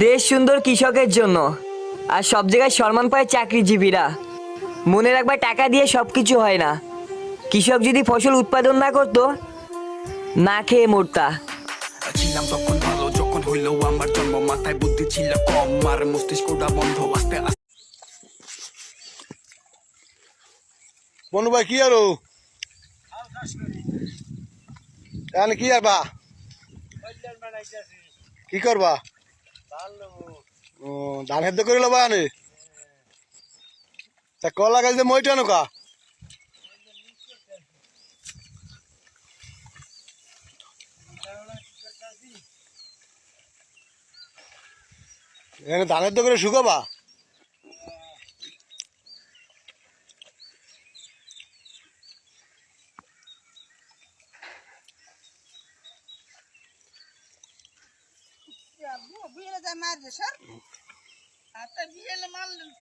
দেশ সুন্দর কৃষকের জন্য, আর সব জায়গায় সম্মান পায় চাকরিজীবীরা। মনে রাখবা, টাকা দিয়ে সব কিছু হয় না। কৃষক যদি ফসল উৎপাদন না করতো, না খেয়ে মরতা। ছিলাম তখন ভালো, যখন হইলো আমার জন্ম, মাথায় বুদ্ধি ছিল কম, আর মস্তিষ্কটা বন্ধ। আস্তে আস্তে বনু ভাই কি আরো এখন কি আর বা কি করবা? ও ধান সেদ্ধ করে লবা আনে তা কলা গাছ মইটা নৌকা এখানে ধান সেদ্ধ করে শুকাবা? বুঝলে যায় মার যে স্যার